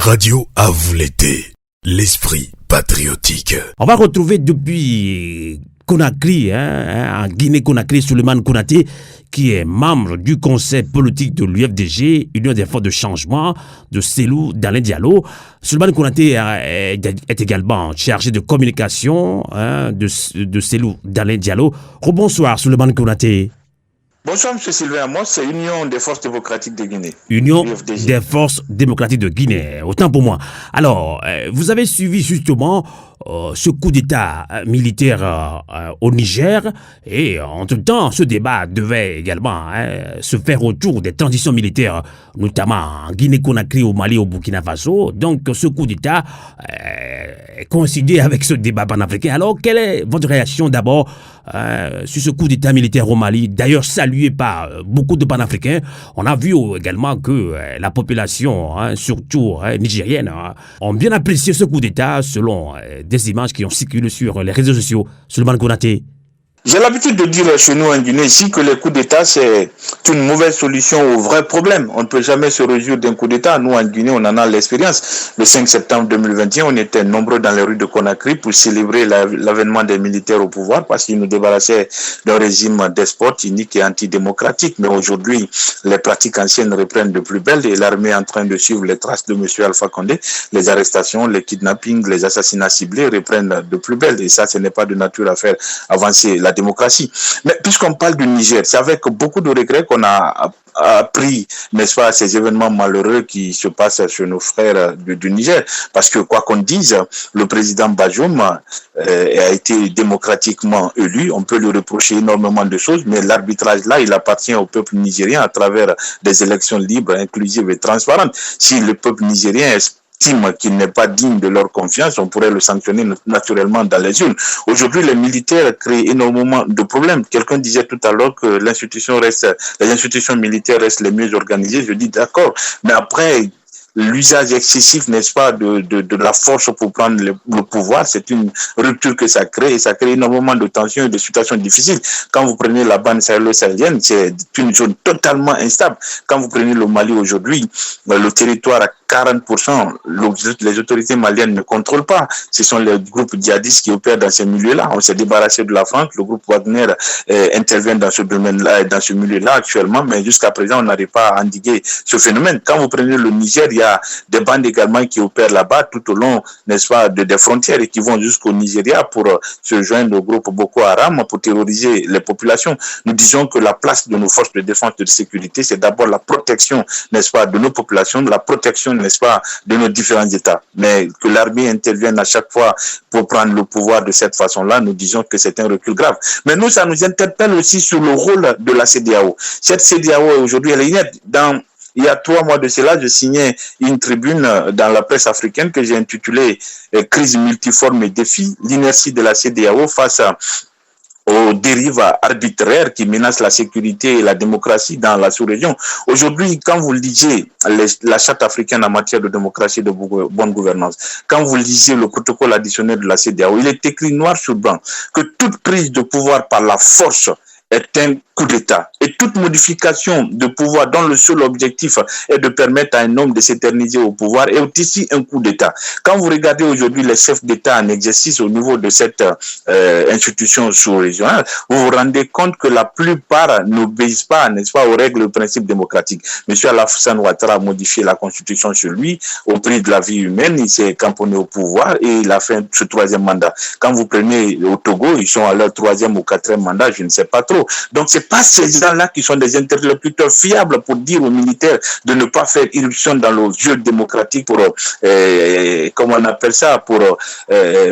Radio à vous l'été, l'esprit patriotique. On va retrouver depuis Conakry, en Guinée-Conakry, Souleymane Konaté, qui est membre du conseil politique de l'UFDG, Union des forces de changement, de Cellou Dalein Diallo. Souleymane Konaté est également chargé de communication de Cellou Dalein Diallo. Rebonsoir, Souleymane Konaté. Bonsoir, M. Sylvain. Moi, c'est Union des forces démocratiques de Guinée. Union UFDG. des forces démocratiques de Guinée. Autant pour moi. Alors, vous avez suivi justement ce coup d'État militaire au Niger et entre-temps, ce débat devait également se faire autour des transitions militaires, notamment en Guinée-Conakry, au Mali, au Burkina Faso. Donc, ce coup d'État coïncidait avec ce débat panafricain. Alors, quelle est votre réaction d'abord sur ce coup d'État militaire au Mali, d'ailleurs salué par beaucoup de panafricains? On a vu également que la population, surtout nigérienne, ont bien apprécié ce coup d'État selon des images qui ont circulé sur les réseaux sociaux. Souleymane Konaté. J'ai l'habitude de dire chez nous en Guinée ici que les coups d'État, c'est une mauvaise solution au vrai problème. On ne peut jamais se résoudre d'un coup d'État. Nous, en Guinée, on en a l'expérience. Le 5 septembre 2021, on était nombreux dans les rues de Conakry pour célébrer l'avènement des militaires au pouvoir parce qu'ils nous débarrassaient d'un régime despote, inique et antidémocratique. Mais aujourd'hui, les pratiques anciennes reprennent de plus belle et l'armée est en train de suivre les traces de M. Alpha Condé. Les arrestations, les kidnappings, les assassinats ciblés reprennent de plus belle. Et ça, ce n'est pas de nature à faire avancer la démocratie. Mais puisqu'on parle du Niger, c'est avec beaucoup de regrets qu'on a appris, n'est-ce pas, ces événements malheureux qui se passent chez nos frères du Niger. Parce que quoi qu'on dise, le président Bazoum a été démocratiquement élu. On peut lui reprocher énormément de choses, mais l'arbitrage là, il appartient au peuple nigérien à travers des élections libres, inclusives et transparentes. Si le peuple nigérien qu'il n'est pas digne de leur confiance, on pourrait le sanctionner naturellement dans les urnes. Aujourd'hui, les militaires créent énormément de problèmes. Quelqu'un disait tout à l'heure que les institutions militaires restent les mieux organisées. Je dis d'accord, mais après, l'usage excessif, n'est-ce pas, de la force pour prendre le pouvoir, c'est une rupture que ça crée et ça crée énormément de tensions et de situations difficiles. Quand vous prenez la bande sahélo-sahélienne, c'est une zone totalement instable. Quand vous prenez le Mali aujourd'hui, le territoire à 40%, les autorités maliennes ne contrôlent pas. Ce sont les groupes djihadistes qui opèrent dans ces milieux-là. On s'est débarrassé de la France. Le groupe Wagner intervient dans ce domaine-là, dans ce milieu-là actuellement, mais jusqu'à présent, on n'arrive pas à endiguer ce phénomène. Quand vous prenez le Niger, il y a des bandes également qui opèrent là-bas tout au long, n'est-ce pas, des frontières et qui vont jusqu'au Nigeria pour se joindre au groupe Boko Haram pour terroriser les populations. Nous disons que la place de nos forces de défense et de sécurité, c'est d'abord la protection, n'est-ce pas, de nos populations, la protection, n'est-ce pas, de nos différents États. Mais que l'armée intervienne à chaque fois pour prendre le pouvoir de cette façon-là, nous disons que c'est un recul grave. Mais nous, ça nous interpelle aussi sur le rôle de la CEDEAO. Cette CEDEAO, aujourd'hui, elle est inerte. Il y a 3 mois de cela, je signais une tribune dans la presse africaine que j'ai intitulée « Crise multiforme et défis, l'inertie de la CEDEAO face aux dérives arbitraires qui menacent la sécurité et la démocratie dans la sous-région. » Aujourd'hui, quand vous lisez la charte africaine en matière de démocratie et de bonne gouvernance, quand vous lisez le protocole additionnel de la CEDEAO, il est écrit noir sur blanc que toute prise de pouvoir par la force est un coup d'État. Et toute modification de pouvoir dont le seul objectif est de permettre à un homme de s'éterniser au pouvoir est aussi un coup d'État. Quand vous regardez aujourd'hui les chefs d'État en exercice au niveau de cette institution sous-régionale, vous vous rendez compte que la plupart n'obéissent pas, n'est-ce pas, aux règles et aux principes démocratiques. Monsieur Alassane Ouattara a modifié la constitution sur lui au prix de la vie humaine, il s'est camponné au pouvoir et il a fait ce 3e mandat. Quand vous prenez au Togo, ils sont à leur 3e ou 4e mandat, je ne sais pas trop. Donc c'est pas ces gens-là qui sont des interlocuteurs fiables pour dire aux militaires de ne pas faire irruption dans le jeu démocratique pour, comment on appelle ça, pour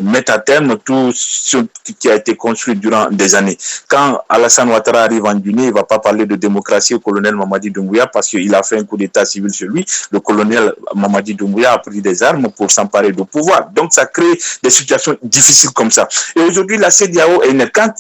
mettre à terme tout ce qui a été construit durant des années. Quand Alassane Ouattara arrive en Guinée, il ne va pas parler de démocratie au colonel Mamadi Doumbouya parce qu'il a fait un coup d'état civil sur lui. Le colonel Mamadi Doumbouya a pris des armes pour s'emparer du pouvoir. Donc ça crée des situations difficiles comme ça. Et aujourd'hui, la CEDEAO est quand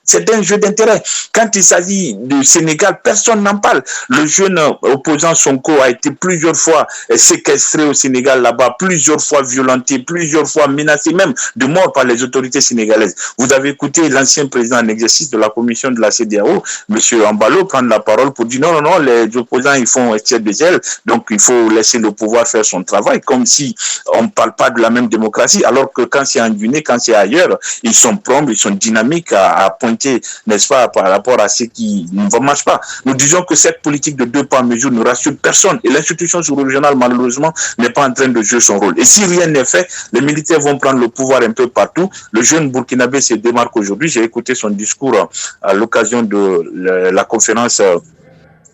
C'est un jeu d'intérêt. Quand il s'agit du Sénégal, personne n'en parle. Le jeune opposant Sonko a été plusieurs fois séquestré au Sénégal là-bas, plusieurs fois violenté, plusieurs fois menacé même de mort par les autorités sénégalaises. Vous avez écouté l'ancien président en exercice de la commission de la CEDEAO, M. Ambalo, prendre la parole pour dire non, les opposants ils font excès de zèle, donc il faut laisser le pouvoir faire son travail, comme si on ne parle pas de la même démocratie, alors que quand c'est en Guinée, quand c'est ailleurs, ils sont prompts, ils sont dynamiques à pointer, n'est-ce pas, par rapport à ce qui ne marche pas. Nous disons que cette politique de deux poids mesures ne rassure personne et l'institution sous-régionale, malheureusement, n'est pas en train de jouer son rôle. Et si rien n'est fait, les militaires vont prendre le pouvoir un peu partout. Le jeune burkinabé se démarque aujourd'hui. J'ai écouté son discours à l'occasion de la conférence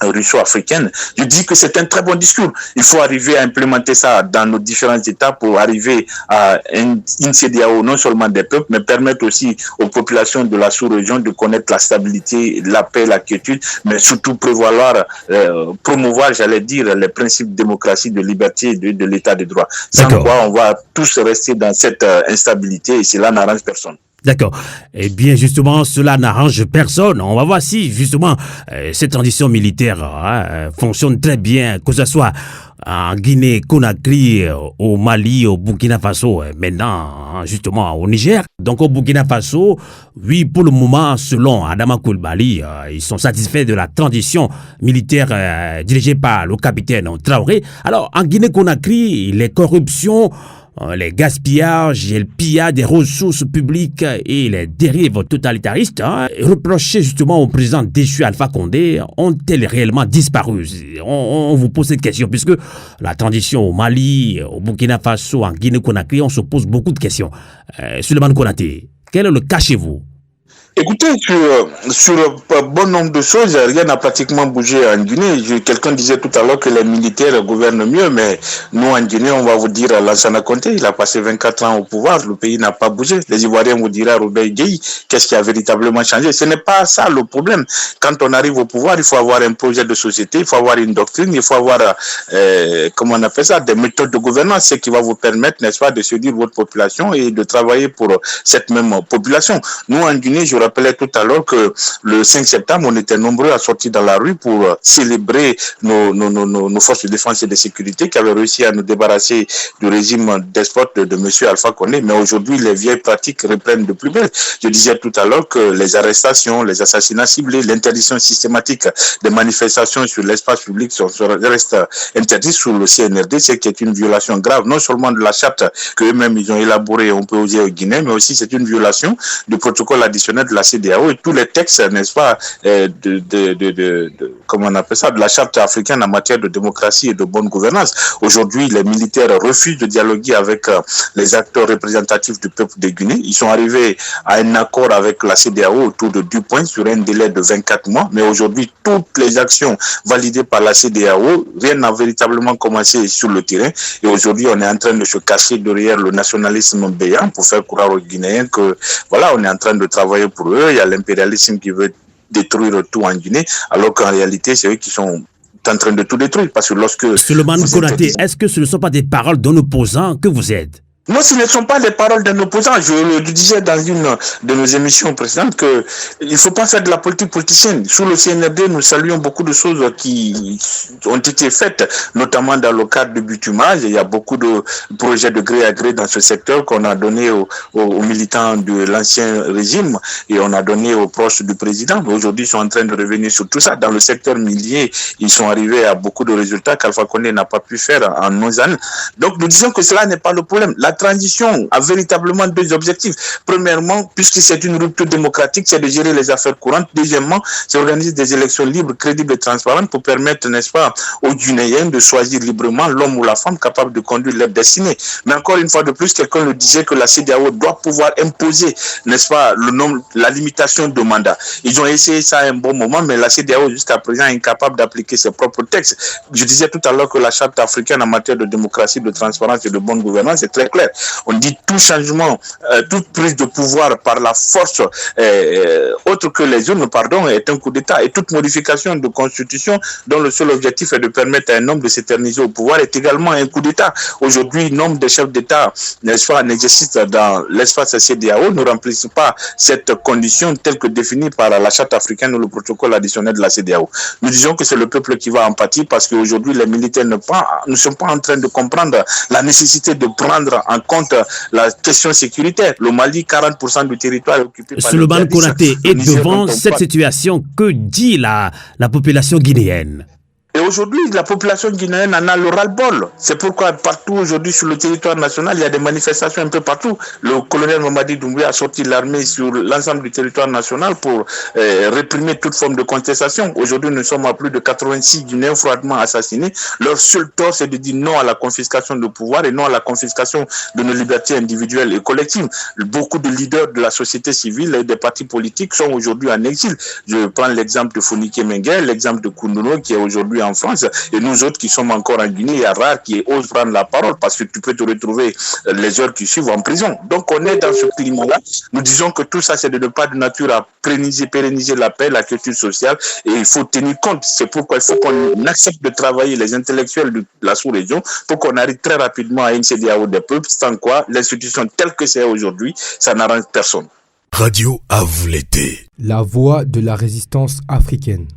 russo-africaine. Je dis que c'est un très bon discours. Il faut arriver à implémenter ça dans nos différents États pour arriver à une CEDEAO non seulement des peuples, mais permettre aussi aux populations de la sous-région de connaître la stabilité, la paix, la quiétude, mais surtout promouvoir, j'allais dire, les principes de démocratie, de liberté et de l'état de droit. Sans quoi, on va tous rester dans cette instabilité et cela n'arrange personne. D'accord. Eh bien, justement, cela n'arrange personne. On va voir si, justement, cette transition militaire fonctionne très bien, que ce soit en Guinée, Conakry, au Mali, au Burkina Faso, maintenant, justement, au Niger. Donc, au Burkina Faso, oui, pour le moment, selon Adama Coulibaly, ils sont satisfaits de la transition militaire dirigée par le capitaine Traoré. Alors, en Guinée-Conakry, les corruptions, les gaspillages et le pillage des ressources publiques et les dérives totalitaristes reprochés justement au président déchu Alpha Condé ont-elles réellement disparu? On vous pose cette question puisque la transition au Mali, au Burkina Faso, en Guinée-Conakry, on se pose beaucoup de questions. Souleymane Konaté, quel est le cas chez vous? Écoutez, sur un bon nombre de choses, rien n'a pratiquement bougé en Guinée. Quelqu'un disait tout à l'heure que les militaires gouvernent mieux, mais nous en Guinée, on va vous dire Lansana Conté, il a passé 24 ans au pouvoir, le pays n'a pas bougé. Les Ivoiriens vous diront Robert Gueye, qu'est-ce qui a véritablement changé? Ce n'est pas ça le problème. Quand on arrive au pouvoir, il faut avoir un projet de société, il faut avoir une doctrine, il faut avoir, comment on appelle ça, des méthodes de gouvernance, ce qui va vous permettre, n'est-ce pas, de séduire votre population et de travailler pour cette même population. Nous en Guinée, je rappelais tout à l'heure que le 5 septembre, on était nombreux à sortir dans la rue pour célébrer nos forces de défense et de sécurité qui avaient réussi à nous débarrasser du régime despote de M. Alpha Condé. Mais aujourd'hui, les vieilles pratiques reprennent de plus belle. Je disais tout à l'heure que les arrestations, les assassinats ciblés, l'interdiction systématique des manifestations sur l'espace public restent interdits sous le CNRD, ce qui est une violation grave, non seulement de la charte qu'eux-mêmes ils ont élaborée, on peut oser au Guinée, mais aussi c'est une violation du protocole additionnel de la CEDEAO et tous les textes, n'est-ce pas, comment on appelle ça, de la charte africaine en matière de démocratie et de bonne gouvernance. Aujourd'hui, les militaires refusent de dialoguer avec les acteurs représentatifs du peuple de Guinée. Ils sont arrivés à un accord avec la CEDEAO autour de 10 points sur un délai de 24 mois, mais aujourd'hui, toutes les actions validées par la CEDEAO, rien n'a véritablement commencé sur le terrain et aujourd'hui, on est en train de se cacher derrière le nationalisme béant pour faire croire aux Guinéens que, voilà, on est en train de travailler pour eux, il y a l'impérialisme qui veut détruire tout en Guinée, alors qu'en réalité, c'est eux qui sont en train de tout détruire. Parce que lorsque... Souleymane Konaté, est-ce que ce ne sont pas des paroles d'un opposant que vous êtes? Non, ce ne sont pas les paroles d'un opposant. Je le disais dans une de nos émissions précédentes que il ne faut pas faire de la politique politicienne. Sous le CNRD, nous saluons beaucoup de choses qui ont été faites, notamment dans le cadre du bitumage. Il y a beaucoup de projets de gré à gré dans ce secteur qu'on a donné aux militants de l'ancien régime et on a donné aux proches du président. Mais aujourd'hui, ils sont en train de revenir sur tout ça. Dans le secteur minier, ils sont arrivés à beaucoup de résultats qu'Alpha Condé n'a pas pu faire en 11 ans. Donc, nous disons que cela n'est pas le problème. La transition a véritablement deux objectifs. Premièrement, puisque c'est une rupture démocratique, c'est de gérer les affaires courantes. Deuxièmement, c'est organiser des élections libres, crédibles et transparentes pour permettre, n'est-ce pas, aux Guinéens de choisir librement l'homme ou la femme capable de conduire leur destinée. Mais encore une fois de plus, quelqu'un le disait que la CEDEAO doit pouvoir imposer, n'est-ce pas, la limitation de mandat. Ils ont essayé ça à un bon moment, mais la CEDEAO jusqu'à présent est incapable d'appliquer ses propres textes. Je disais tout à l'heure que la charte africaine en matière de démocratie, de transparence et de bonne gouvernance est très claire. sécuritaire. On dit tout changement, toute prise de pouvoir par la force autre que les urnes, est un coup d'État. Et toute modification de constitution dont le seul objectif est de permettre à un homme de s'éterniser au pouvoir est également un coup d'État. Aujourd'hui, nombre de chefs d'État, n'est-ce pas, en exercice dans l'espace CEDEAO ne remplissent pas cette condition telle que définie par la Charte africaine ou le protocole additionnel de la CEDEAO. Nous disons que c'est le peuple qui va en pâtir parce qu'aujourd'hui, les militaires ne sont pas en train de comprendre la nécessité de prendre en compte la question sécuritaire. Le Mali, 40% du territoire est occupé par Souleymane Konaté, et devant cette situation, que dit la population guinéenne? Et aujourd'hui, la population guinéenne en a le ras-le-bol. C'est pourquoi partout aujourd'hui sur le territoire national, il y a des manifestations un peu partout. Le colonel Mamadi Doumbouya a sorti l'armée sur l'ensemble du territoire national pour réprimer toute forme de contestation. Aujourd'hui, nous sommes à plus de 86 Guinéens froidement assassinés. Leur seul tort, c'est de dire non à la confiscation de pouvoir et non à la confiscation de nos libertés individuelles et collectives. Beaucoup de leaders de la société civile et des partis politiques sont aujourd'hui en exil. Je prends l'exemple de Founike Menguel, l'exemple de Koundono qui est aujourd'hui en France, et nous autres qui sommes encore en Guinée, il y a rare qui osent prendre la parole parce que tu peux te retrouver les heures qui suivent en prison. Donc on est dans ce climat-là. Nous disons que tout ça c'est de ne pas de nature à pérenniser la paix, la culture sociale, et il faut tenir compte. C'est pourquoi il faut qu'on accepte de travailler les intellectuels de la sous-région pour qu'on arrive très rapidement à une CEDEAO des peuples, sans quoi l'institution telle que c'est aujourd'hui, ça n'arrange personne. Radio à vous l'été. La voix de la résistance africaine.